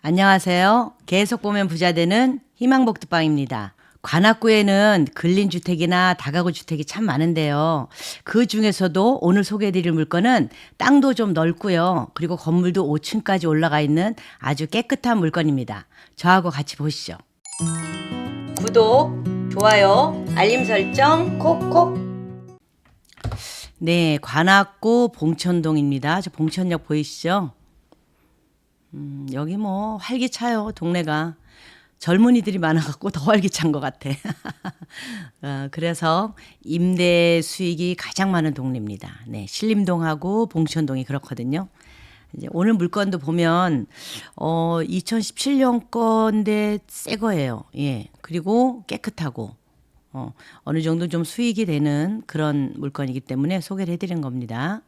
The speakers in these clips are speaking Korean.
안녕하세요. 계속 보면 부자 되는 희망복두방입니다. 관악구에는 근린주택이나 다가구 주택이 참 많은데요. 그 중에서도 오늘 소개해드릴 물건은 땅도 좀 넓고요. 그리고 건물도 5층까지 올라가 있는 아주 깨끗한 물건입니다. 저하고 같이 보시죠. 구독, 좋아요, 알림 설정 콕콕. 네, 관악구 봉천동입니다. 저 봉천역 보이시죠? 여기 뭐 활기차요, 동네가. 젊은이들이 많아갖고 더 활기찬 것 같아. 그래서 임대 수익이 가장 많은 동네입니다. 네, 신림동하고 봉천동이 그렇거든요. 이제 오늘 물건도 보면 2017년 건데 새 거예요. 예, 그리고 깨끗하고 어느 정도 좀 수익이 되는 그런 물건이기 때문에 소개를 해드린 겁니다.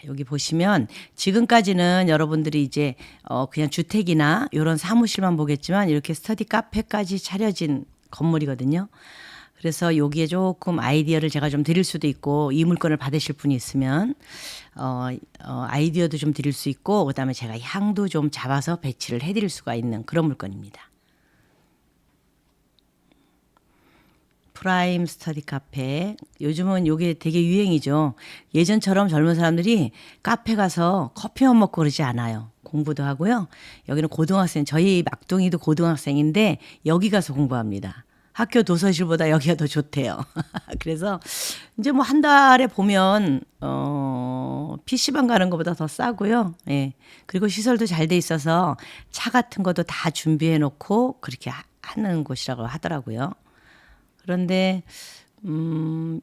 여기 보시면 지금까지는 여러분들이 이제 그냥 주택이나 이런 사무실만 보겠지만 이렇게 스터디 카페까지 차려진 건물이거든요. 그래서 여기에 조금 아이디어를 제가 좀 드릴 수도 있고 이 물건을 받으실 분이 있으면 아이디어도 좀 드릴 수 있고 그다음에 제가 향도 좀 잡아서 배치를 해드릴 수가 있는 그런 물건입니다. 프라임 스터디 카페. 요즘은 이게 되게 유행이죠. 예전처럼 젊은 사람들이 카페 가서 커피만 먹고 그러지 않아요. 공부도 하고요. 여기는 고등학생, 저희 막둥이도 고등학생인데 여기 가서 공부합니다. 학교 도서실보다 여기가 더 좋대요. 그래서 이제 뭐 한 달에 보면 PC방 가는 것보다 더 싸고요. 예. 그리고 시설도 잘 돼 있어서 차 같은 것도 다 준비해 놓고 그렇게 하는 곳이라고 하더라고요. 그런데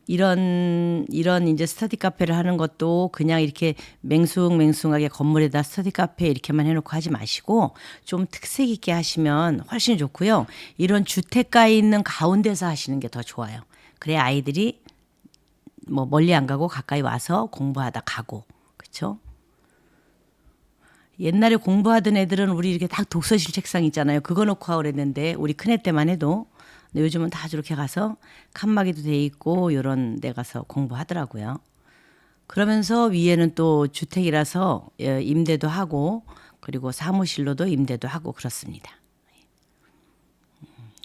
이런 이제 스터디 카페를 하는 것도 그냥 이렇게 맹숭맹숭하게 건물에다 스터디 카페 이렇게만 해놓고 하지 마시고 좀 특색 있게 하시면 훨씬 좋고요. 이런 주택가에 있는 가운데서 하시는 게 더 좋아요. 그래야 아이들이 뭐 멀리 안 가고 가까이 와서 공부하다 가고, 그렇죠? 옛날에 공부하던 애들은 우리 이렇게 딱 독서실 책상 있잖아요. 그거 놓고 하고 그랬는데 우리 큰애 때만 해도. 근데 요즘은 다 저렇게 가서 칸막이도 돼 있고 이런 데 가서 공부하더라고요. 그러면서 위에는 또 주택이라서 임대도 하고 그리고 사무실로도 임대도 하고 그렇습니다.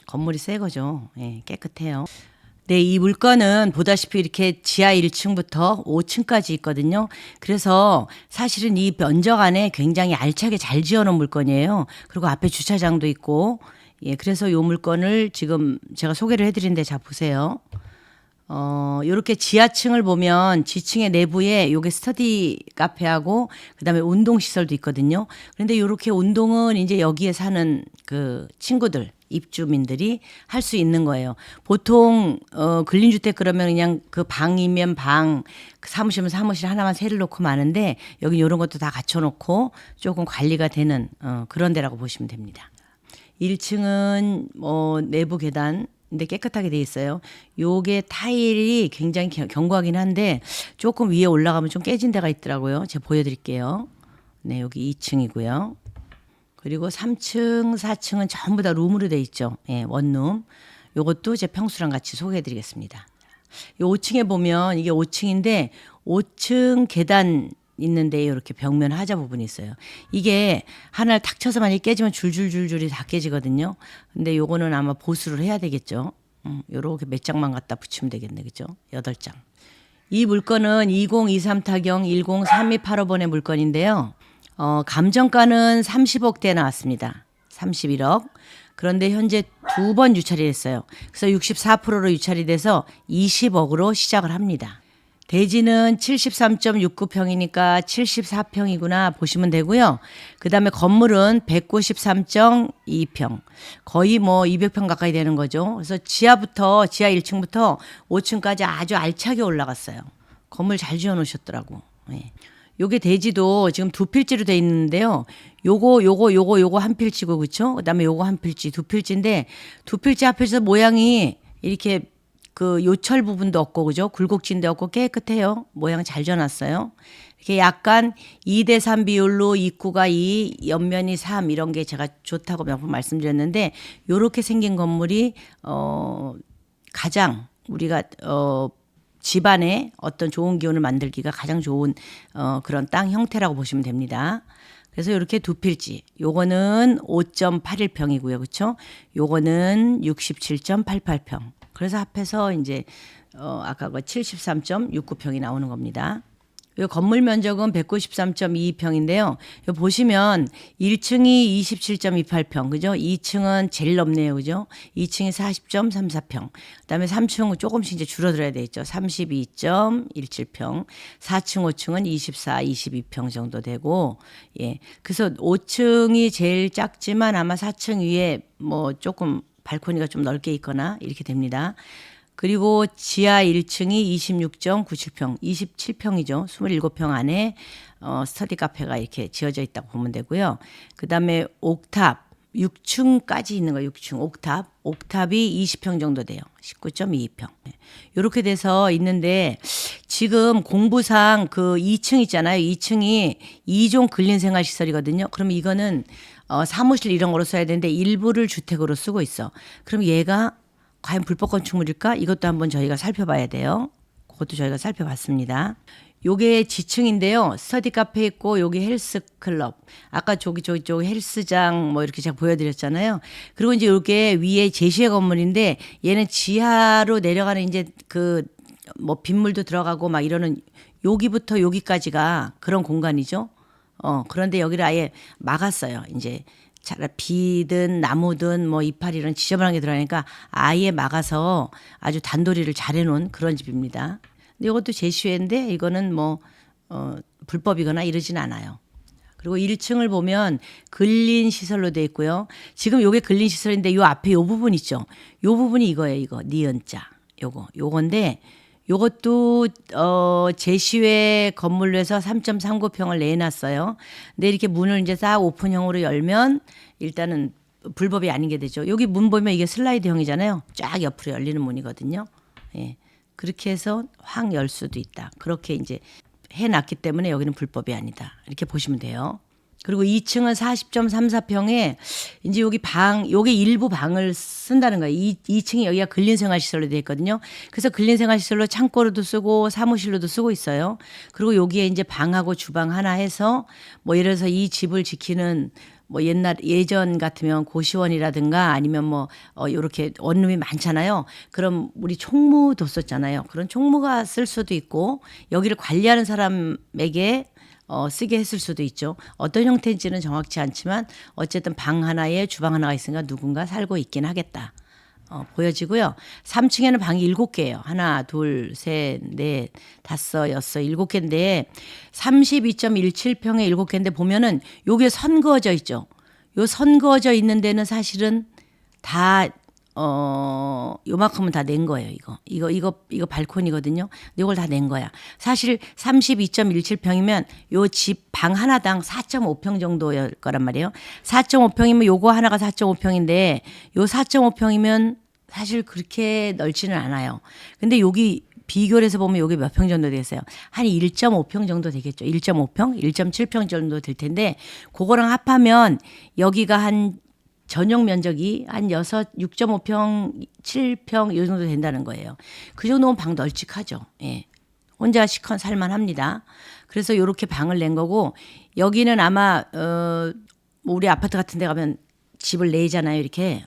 건물이 새 거죠. 예, 깨끗해요. 네, 이 물건은 보다시피 이렇게 지하 1층부터 5층까지 있거든요. 그래서 사실은 이 면적 안에 굉장히 알차게 잘 지어놓은 물건이에요. 그리고 앞에 주차장도 있고, 예, 그래서 이 물건을 지금 제가 소개를 해드린데 자 보세요. 요렇게 지하층을 보면 지층의 내부에 요게 스터디 카페하고 그다음에 운동 시설도 있거든요. 그런데 요렇게 운동은 이제 여기에 사는 그 친구들 입주민들이 할 수 있는 거예요. 보통 근린주택 그러면 그냥 그 방이면 방, 사무실이면 사무실 하나만 세를 놓고 마는데 여기 이런 것도 다 갖춰 놓고 조금 관리가 되는 그런 데라고 보시면 됩니다. 1층은 내부 계단 근데 깨끗하게 돼 있어요. 요게 타일이 굉장히 견고하긴 한데 조금 위에 올라가면 좀 깨진 데가 있더라고요. 제가 보여드릴게요. 네, 여기 2층이고요. 그리고 3층, 4층은 전부 다 룸으로 돼 있죠. 예, 원룸. 요것도 제 평수랑 같이 소개해드리겠습니다. 요 5층에 보면 이게 5층인데 5층 계단 있는데 이렇게 벽면 하자 부분이 있어요. 이게 하나를 탁 쳐서 만약에 깨지면 줄줄줄줄이 다 깨지거든요. 근데 요거는 아마 보수를 해야 되겠죠. 요렇게 몇 장만 갖다 붙이면 되겠네. 그죠? 8장. 이 물건은 2023 타경 103285번의 물건인데요. 감정가는 30억대 나왔습니다. 31억. 그런데 현재 2번 유찰이 됐어요. 그래서 64%로 유찰이 돼서 20억으로 시작을 합니다. 대지는 73.69평이니까 74평이구나 보시면 되고요. 그다음에 건물은 193.2평. 거의 뭐 200평 가까이 되는 거죠. 그래서 지하 1층부터 5층까지 아주 알차게 올라갔어요. 건물 잘 지어 놓으셨더라고. 예. 요게 대지도 지금 두 필지로 돼 있는데요. 요거 한 필지고 그렇죠? 그다음에 요거 한 필지, 두 필지인데 두 필지 앞에서 모양이 이렇게 그 요철 부분도 없고 그죠? 굴곡진도 없고 깨끗해요. 모양 잘 져놨어요. 이렇게 약간 2대3 비율로 입구가 2, 옆면이 3 이런 게 제가 좋다고 몇 번 말씀드렸는데 요렇게 생긴 건물이 가장 우리가 집안에 어떤 좋은 기운을 만들기가 가장 좋은 그런 땅 형태라고 보시면 됩니다. 그래서 이렇게 두 필지. 요거는 5.81평이고요. 그렇죠? 요거는 67.88평. 그래서 합해서 이제 아까 그 73.69평이 나오는 겁니다. 요 건물 면적은 193.22평인데요. 요 보시면 1층이 27.28평, 그죠? 2층은 제일 넓네요, 그죠? 2층이 40.34평. 그다음에 3층은 조금씩 이제 줄어들어야 되겠죠. 32.17평. 4층, 5층은 24, 22평 정도 되고, 예. 그래서 5층이 제일 작지만 아마 4층 위에 뭐 조금 발코니가 좀 넓게 있거나 이렇게 됩니다. 그리고 지하 1층이 26.97평, 27평이죠. 27평 안에 스터디 카페가 이렇게 지어져 있다고 보면 되고요. 그다음에 옥탑 6층까지 있는 거 6층 옥탑이 20평 정도 돼요. 19.22평. 이렇게 돼서 있는데 지금 공부상 그 2층 있잖아요. 2층이 2종 근린생활시설이거든요. 그럼 이거는 사무실 이런 거로 써야 되는데 일부를 주택으로 쓰고 있어. 그럼 얘가 과연 불법 건축물일까? 이것도 한번 저희가 살펴봐야 돼요. 그것도 저희가 살펴봤습니다. 요게 지층인데요. 스터디 카페 있고 여기 헬스클럽. 아까 저기 헬스장 뭐 이렇게 제가 보여드렸잖아요. 그리고 이제 요게 위에 제시의 건물인데 얘는 지하로 내려가는 이제 그 뭐 빗물도 들어가고 막 이러는 여기부터 여기까지가 그런 공간이죠. 그런데 여기를 아예 막았어요. 이제 비든 나무든 뭐 이파리 이런 지저분한 게 들어가니까 아예 막아서 아주 단도리를 잘 해놓은 그런 집입니다. 근데 이것도 제시회인데 이거는 뭐 불법이거나 이러진 않아요. 그리고 1층을 보면 근린 시설로 돼 있고요. 지금 요게 근린 시설인데 요 앞에 요 부분 있죠. 요 부분이 이거예요. 이거 니은자. 요건데 요것도 제시회 건물로 해서 3.39평을 내놨어요. 근데 이렇게 문을 이제 싹 오픈형으로 열면 일단은 불법이 아닌 게 되죠. 여기 문 보면 이게 슬라이드형이잖아요. 쫙 옆으로 열리는 문이거든요. 예. 그렇게 해서 확 열 수도 있다. 그렇게 이제 해놨기 때문에 여기는 불법이 아니다. 이렇게 보시면 돼요. 그리고 2층은 40.34평에 이제 여기 일부 방을 쓴다는 거예요. 2층이 여기가 근린생활시설로 되어 있거든요. 그래서 근린생활시설로 창고로도 쓰고 사무실로도 쓰고 있어요. 그리고 여기에 이제 방하고 주방 하나 해서 뭐 예를 들어서 이 집을 지키는 뭐 예전 같으면 고시원이라든가 아니면 뭐 요렇게 원룸이 많잖아요. 그럼 우리 총무도 썼잖아요. 그런 총무가 쓸 수도 있고 여기를 관리하는 사람에게 쓰게 했을 수도 있죠. 어떤 형태인지는 정확치 않지만 어쨌든 방 하나에 주방 하나가 있으니까 누군가 살고 있긴 하겠다. 보여지고요. 3층에는 방이 7개예요. 하나, 둘, 셋, 넷, 다섯, 여섯, 7개인데 32.17평에 7개인데 보면은 요게 선 그어져 있죠. 요 선 그어져 있는 데는 사실은 다 요만큼은 다 낸 거예요, 이거 발코니거든요. 이걸 다 낸 거야. 사실 32.17평이면 요 집 방 하나당 4.5평 정도일 거란 말이에요. 4.5평이면 요거 하나가 4.5평인데 요 4.5평이면 사실 그렇게 넓지는 않아요. 근데 여기 비교를 해서 보면 여기 몇 평 정도 되겠어요? 한 1.5평 정도 되겠죠. 1.5평, 1.7평 정도 될 텐데 그거랑 합하면 여기가 한 전용 면적이 한 6.5평, 7평 이 정도 된다는 거예요. 그 정도면 방 널찍하죠. 예. 혼자 시컨 살만합니다. 그래서 이렇게 방을 낸 거고 여기는 아마 우리 아파트 같은 데 가면 집을 내잖아요. 이렇게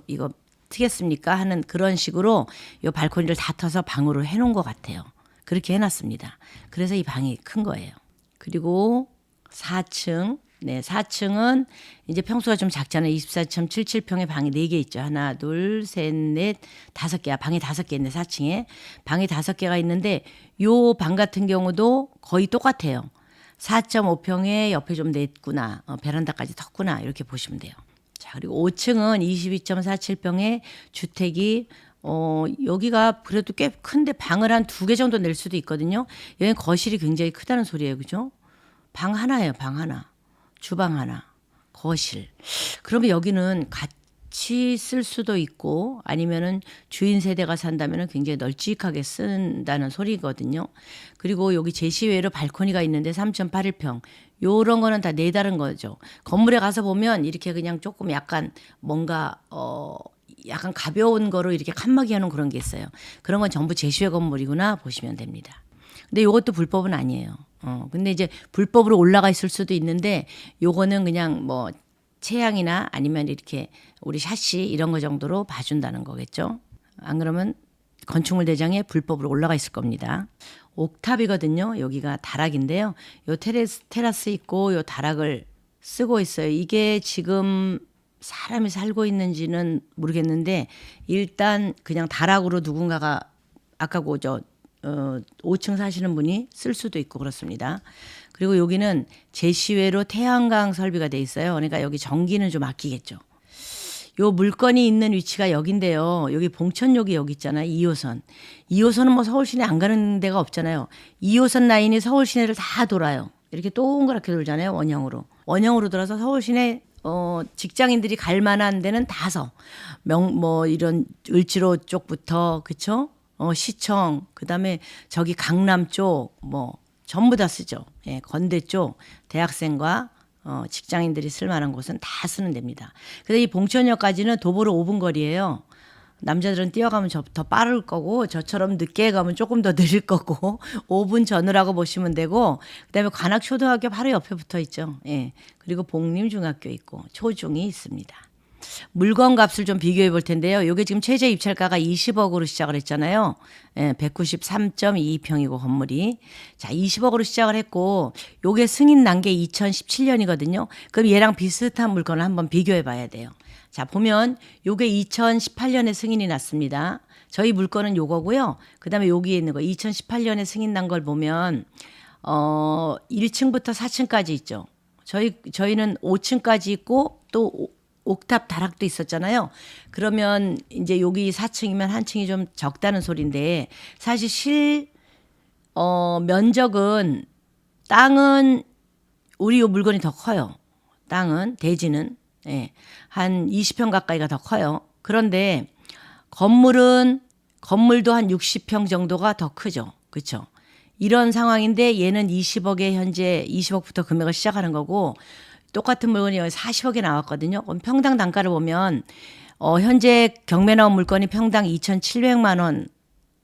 이거 트겠습니까? 하는 그런 식으로 이 발코니를 다 터서 방으로 해놓은 것 같아요. 그렇게 해놨습니다. 그래서 이 방이 큰 거예요. 그리고 4층. 네, 4층은 이제 평수가 좀 작잖아요. 24.77평에 방이 4개 있죠. 하나, 둘, 셋, 넷, 5개야. 방이 5개 있네, 4층에. 방이 5개가 있는데 요 방 같은 경우도 거의 똑같아요. 4.5평에 옆에 좀 냈구나. 베란다까지 텄구나. 이렇게 보시면 돼요. 자, 그리고 5층은 22.47평에 주택이 여기가 그래도 꽤 큰데 방을 한 2개 정도 낼 수도 있거든요. 여기 거실이 굉장히 크다는 소리예요. 그죠? 방 하나예요. 방 하나. 주방 하나, 거실. 그러면 여기는 같이 쓸 수도 있고 아니면은 주인 세대가 산다면은 굉장히 널찍하게 쓴다는 소리거든요. 그리고 여기 제시외로 발코니가 있는데 3.81평. 요런 거는 다 내다른 거죠. 건물에 가서 보면 이렇게 그냥 조금 약간 뭔가 약간 가벼운 거로 이렇게 칸막이 하는 그런 게 있어요. 그런 건 전부 제시외 건물이구나 보시면 됩니다. 근데 요것도 불법은 아니에요. 근데 이제 불법으로 올라가 있을 수도 있는데 요거는 그냥 뭐 체양이나 아니면 이렇게 우리 샤시 이런 거 정도로 봐준다는 거겠죠. 안 그러면 건축물 대장에 불법으로 올라가 있을 겁니다. 옥탑이거든요. 여기가 다락인데요. 요 테라스 있고 요 다락을 쓰고 있어요. 이게 지금 사람이 살고 있는지는 모르겠는데 일단 그냥 다락으로 누군가가 아까 그저 5층 사시는 분이 쓸 수도 있고 그렇습니다. 그리고 여기는 제시외로 태양광 설비가 돼 있어요. 그러니까 여기 전기는 좀 아끼겠죠. 요 물건이 있는 위치가 여긴데요. 여기 봉천역이 여기 있잖아요. 2호선. 2호선은 뭐 서울 시내 안 가는 데가 없잖아요. 2호선 라인이 서울 시내를 다 돌아요. 이렇게 동그랗게 돌잖아요. 원형으로. 원형으로 돌아서 서울 시내 직장인들이 갈 만한 데는 다서 뭐 이런 을지로 쪽부터 그쵸? 시청 그다음에 저기 강남 쪽 뭐 전부 다 쓰죠. 예, 건대 쪽 대학생과 직장인들이 쓸 만한 곳은 다 쓰는 데입니다. 그래서 이 봉천역까지는 도보로 5분 거리예요. 남자들은 뛰어가면 더 빠를 거고 저처럼 늦게 가면 조금 더 느릴 거고 5분 전후라고 보시면 되고 그다음에 관악초등학교 바로 옆에 붙어 있죠. 예. 그리고 복림중학교 있고 초중이 있습니다. 물건 값을 좀 비교해 볼 텐데요. 이게 지금 최저 입찰가가 20억으로 시작을 했잖아요. 예, 193.22평이고 건물이. 자, 20억으로 시작을 했고 요게 승인 난 게 2017년이거든요. 그럼 얘랑 비슷한 물건을 한번 비교해 봐야 돼요. 자, 보면 요게 2018년에 승인이 났습니다. 저희 물건은 요거고요. 그다음에 여기에 있는 거 2018년에 승인 난 걸 보면 1층부터 4층까지 있죠. 저희는 5층까지 있고 또 옥탑 다락도 있었잖아요. 그러면 이제 여기 4층이면 한 층이 좀 적다는 소리인데 사실 면적은 땅은 우리 요 물건이 더 커요. 땅은 대지는 예, 한 20평 가까이가 더 커요. 그런데 건물도 한 60평 정도가 더 크죠. 그렇죠? 이런 상황인데 얘는 20억에 현재 20억부터 금액을 시작하는 거고 똑같은 물건이 40억에 나왔거든요. 그럼 평당 단가를 보면 현재 경매 나온 물건이 평당 2,700만 원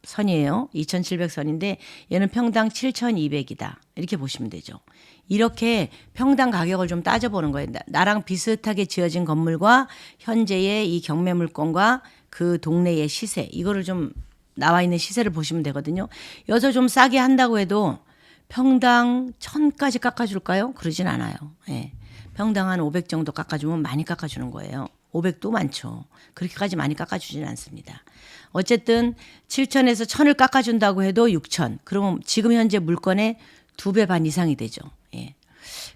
선이에요. 2,700선인데 얘는 평당 7,200이다. 이렇게 보시면 되죠. 이렇게 평당 가격을 좀 따져보는 거예요. 나랑 비슷하게 지어진 건물과 현재의 이 경매 물건과 그 동네의 시세 이거를 좀 나와 있는 시세를 보시면 되거든요. 여기서 좀 싸게 한다고 해도 평당 1,000까지 깎아줄까요? 그러진 않아요. 예. 평당 한 500 정도 깎아주면 많이 깎아주는 거예요. 500도 많죠. 그렇게까지 많이 깎아주지는 않습니다. 어쨌든 7,000에서 1,000을 깎아준다고 해도 6,000. 그러면 지금 현재 물건의 2배 반 이상이 되죠. 예.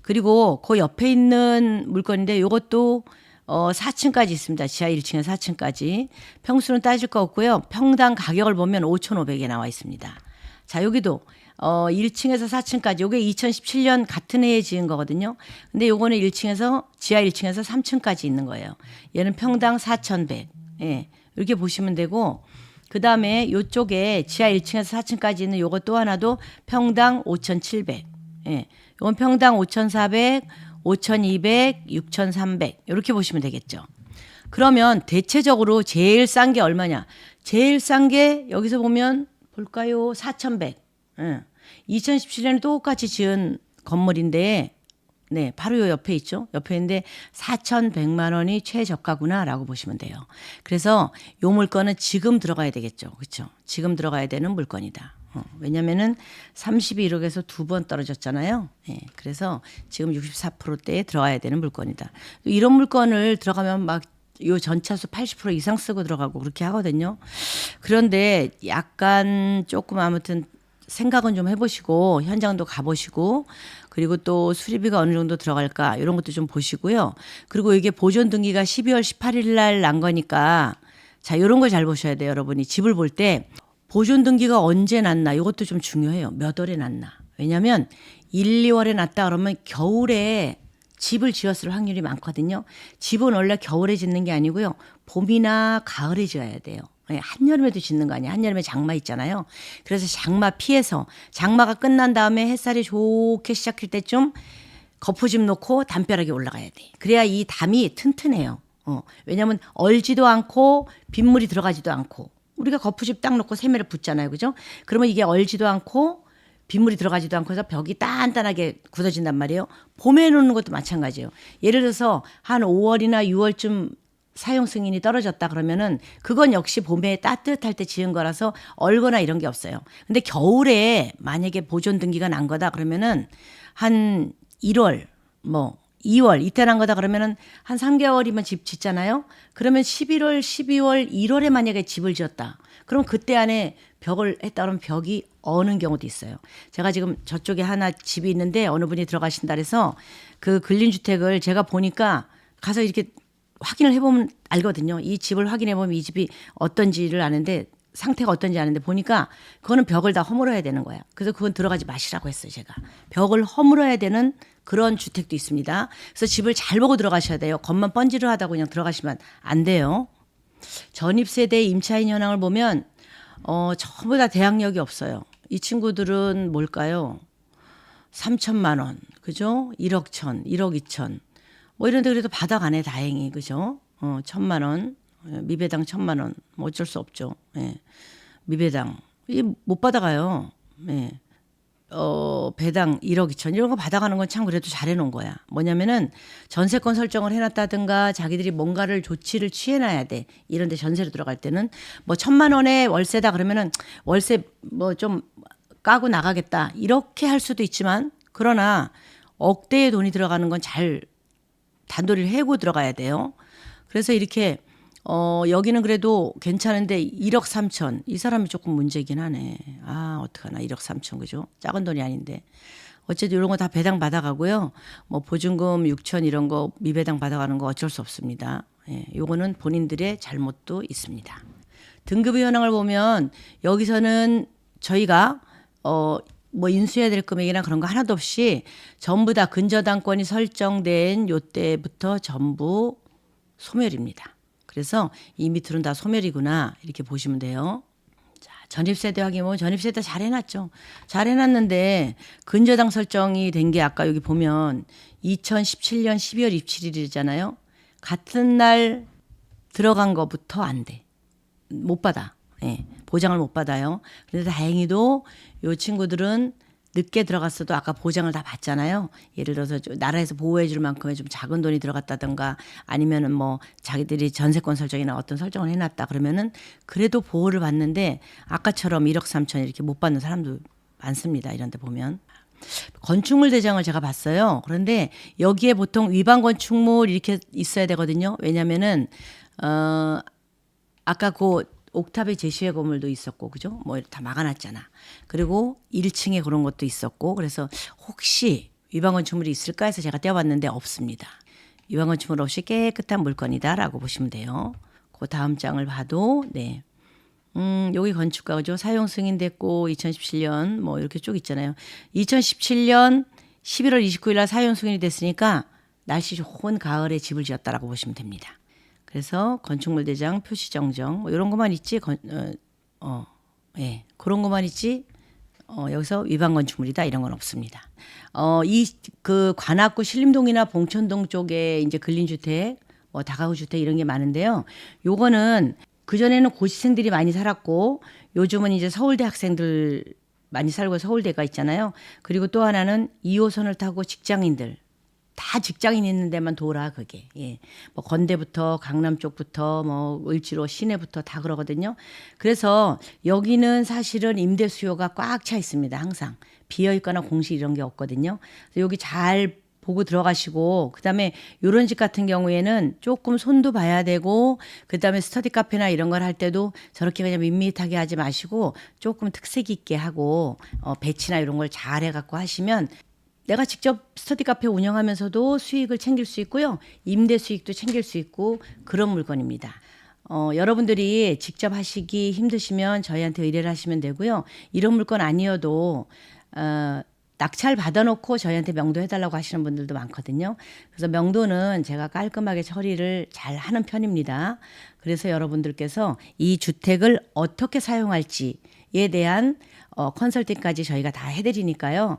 그리고 그 옆에 있는 물건인데 이것도 4층까지 있습니다. 지하 1층에 4층까지. 평수는 따질 거 없고요. 평당 가격을 보면 5,500에 나와 있습니다. 자, 여기도 1층에서 4층까지 요게 2017년 같은 해에 지은 거거든요. 근데 요거는 지하 1층에서 3층까지 있는 거예요. 얘는 평당 4,100. 예. 이렇게 보시면 되고 그다음에 요쪽에 지하 1층에서 4층까지 있는 요거 또 하나도 평당 5,700. 예. 요건 평당 5,400, 5,200, 6,300. 이렇게 보시면 되겠죠. 그러면 대체적으로 제일 싼 게 얼마냐? 제일 싼 게 여기서 보면 볼까요? 4,100. 2017년에 똑같이 지은 건물인데, 네, 바로 요 옆에 있죠. 옆에 있는데 4,100만 원이 최저가구나라고 보시면 돼요. 그래서 요 물건은 지금 들어가야 되겠죠. 그렇죠? 지금 들어가야 되는 물건이다. 왜냐면은 31억에서 2번 떨어졌잖아요. 예, 그래서 지금 64%대에 들어가야 되는 물건이다. 이런 물건을 들어가면 막 요 전차수 80% 이상 쓰고 들어가고 그렇게 하거든요. 그런데 약간 조금 아무튼 생각은 좀 해보시고 현장도 가보시고 그리고 또 수리비가 어느 정도 들어갈까 이런 것도 좀 보시고요. 그리고 이게 보존 등기가 12월 18일 날 난 거니까 자 이런 걸 잘 보셔야 돼요. 여러분이 집을 볼 때 보존 등기가 언제 났나 이것도 좀 중요해요. 몇 월에 났나. 왜냐하면 1, 2월에 났다 그러면 겨울에 집을 지었을 확률이 많거든요. 집은 원래 겨울에 짓는 게 아니고요. 봄이나 가을에 지어야 돼요. 한여름에도 짓는 거 아니에요. 한여름에 장마 있잖아요. 그래서 장마 피해서 장마가 끝난 다음에 햇살이 좋게 시작할 때쯤 거푸집 놓고 담벼락에 올라가야 돼. 그래야 이 담이 튼튼해요. 왜냐하면 얼지도 않고 빗물이 들어가지도 않고 우리가 거푸집 딱 놓고 세매를 붓잖아요. 그죠? 그러면 이게 얼지도 않고 빗물이 들어가지도 않고 해서 벽이 단단하게 굳어진단 말이에요. 봄에 놓는 것도 마찬가지예요. 예를 들어서 한 5월이나 6월쯤 사용 승인이 떨어졌다 그러면은 그건 역시 봄에 따뜻할 때 지은 거라서 얼거나 이런 게 없어요. 근데 겨울에 만약에 보존 등기가 난 거다 그러면은 한 1월 뭐 2월 이때 난 거다 그러면은 한 3개월이면 집 짓잖아요. 그러면 11월, 12월, 1월에 만약에 집을 지었다. 그럼 그때 안에 벽을 했다 그러면 벽이 어는 경우도 있어요. 제가 지금 저쪽에 하나 집이 있는데 어느 분이 들어가신다 그래서 그 근린주택을 제가 보니까 가서 이렇게 확인을 해보면 알거든요. 이 집을 확인해보면 이 집이 어떤지를 아는데 상태가 어떤지 아는데 보니까 그거는 벽을 다 허물어야 되는 거야. 그래서 그건 들어가지 마시라고 했어요. 제가. 벽을 허물어야 되는 그런 주택도 있습니다. 그래서 집을 잘 보고 들어가셔야 돼요. 겉만 번지르하다고 그냥 들어가시면 안 돼요. 전입세대 임차인 현황을 보면 전부 다 대항력이 없어요. 이 친구들은 뭘까요? 3천만 원, 그죠? 1억 천, 1억 2천. 뭐 이런데 그래도 받아가네 다행히 그죠? 1,000만 원 미배당 1,000만 원 뭐 어쩔 수 없죠. 예. 미배당 이 못 받아가요. 예. 배당 1억 2천 이런 거 받아가는 건 참 그래도 잘해놓은 거야. 뭐냐면은 전세권 설정을 해놨다든가 자기들이 뭔가를 조치를 취해놔야 돼. 이런데 전세로 들어갈 때는 뭐 1,000만 원에 월세다 그러면은 월세 뭐 좀 까고 나가겠다 이렇게 할 수도 있지만 그러나 억대의 돈이 들어가는 건 잘 단도리를 해고 들어가야 돼요. 그래서 이렇게 여기는 그래도 괜찮은데 1억 3천 이 사람이 조금 문제긴 하네. 아 어떡하나 1억 3천 그죠? 작은 돈이 아닌데 어쨌든 이런 거 다 배당 받아가고요. 뭐 보증금 6천 이런 거 미배당 받아가는 거 어쩔 수 없습니다. 예, 요거는 본인들의 잘못도 있습니다. 등급의 현황을 보면 여기서는 저희가 뭐 인수해야 될 금액이나 그런 거 하나도 없이 전부 다 근저당권이 설정된 요때부터 전부 소멸입니다. 그래서 이 밑으로는 다 소멸이구나 이렇게 보시면 돼요. 자, 전입세대 확인 보면 전입세대 잘 해놨죠. 잘 해놨는데 근저당 설정이 된 게 아까 여기 보면 2017년 12월 27일이잖아요. 같은 날 들어간 거부터 안 돼. 못 받아. 예, 보장을 못 받아요. 그런데 다행히도 이 친구들은 늦게 들어갔어도 아까 보장을 다 받잖아요. 예를 들어서 나라에서 보호해 줄 만큼의 좀 작은 돈이 들어갔다든가 아니면은 뭐 자기들이 전세권 설정이나 어떤 설정을 해놨다 그러면은 그래도 보호를 받는데 아까처럼 1억 3천 이렇게 못 받는 사람도 많습니다. 이런 데 보면. 건축물 대장을 제가 봤어요. 그런데 여기에 보통 위반 건축물 이렇게 있어야 되거든요. 왜냐면은 아까 그 옥탑에 제시회 건물도 있었고 그죠? 뭐 다 막아놨잖아. 그리고 1층에 그런 것도 있었고 그래서 혹시 위반 건축물이 있을까 해서 제가 떼어봤는데 없습니다. 위반 건축물 없이 깨끗한 물건이다라고 보시면 돼요. 그 다음 장을 봐도 네. 여기 건축가죠. 사용 승인됐고 2017년 뭐 이렇게 쭉 있잖아요. 2017년 11월 29일 날 사용 승인이 됐으니까 날씨 좋은 가을에 집을 지었다라고 보시면 됩니다. 그래서 건축물 대장 표시 정정 뭐 이런 것만 있지 예. 그런 것만 있지 여기서 위반 건축물이다 이런 건 없습니다. 이 그 관악구 신림동이나 봉천동 쪽에 이제 근린주택 뭐 다가구 주택 이런 게 많은데요. 요거는 그전에는 고시생들이 많이 살았고 요즘은 이제 서울대 학생들 많이 살고 서울대가 있잖아요. 그리고 또 하나는 2호선을 타고 직장인들 다 직장인 있는 데만 돌아 그게. 예. 뭐 건대부터 강남 쪽부터 뭐 을지로 시내부터 다 그러거든요. 그래서 여기는 사실은 임대 수요가 꽉 차 있습니다. 항상 비어 있거나 공실 이런 게 없거든요. 그래서 여기 잘 보고 들어가시고 그다음에 요런 집 같은 경우에는 조금 손도 봐야 되고 그다음에 스터디 카페나 이런 걸 할 때도 저렇게 그냥 밋밋하게 하지 마시고 조금 특색 있게 하고 배치나 이런 걸 잘 해갖고 하시면 내가 직접 스터디 카페 운영하면서도 수익을 챙길 수 있고요. 임대 수익도 챙길 수 있고 그런 물건입니다. 여러분들이 직접 하시기 힘드시면 저희한테 의뢰를 하시면 되고요. 이런 물건 아니어도 낙찰 받아놓고 저희한테 명도해달라고 하시는 분들도 많거든요. 그래서 명도는 제가 깔끔하게 처리를 잘 하는 편입니다. 그래서 여러분들께서 이 주택을 어떻게 사용할지에 대한 컨설팅까지 저희가 다 해드리니까요.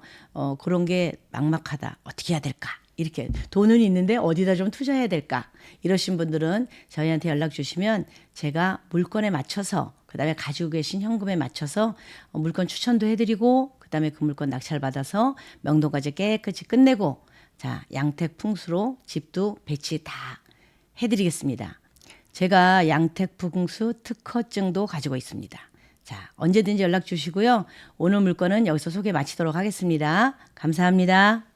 그런 게 막막하다. 어떻게 해야 될까? 이렇게 돈은 있는데 어디다 좀 투자해야 될까? 이러신 분들은 저희한테 연락 주시면 제가 물건에 맞춰서 그다음에 가지고 계신 현금에 맞춰서 물건 추천도 해드리고 그다음에 그 물건 낙찰받아서 명동까지 깨끗이 끝내고 자, 양택 풍수로 집도 배치 다 해드리겠습니다. 제가 양택 풍수 특허증도 가지고 있습니다. 자, 언제든지 연락 주시고요. 오늘 물건은 여기서 소개 마치도록 하겠습니다. 감사합니다.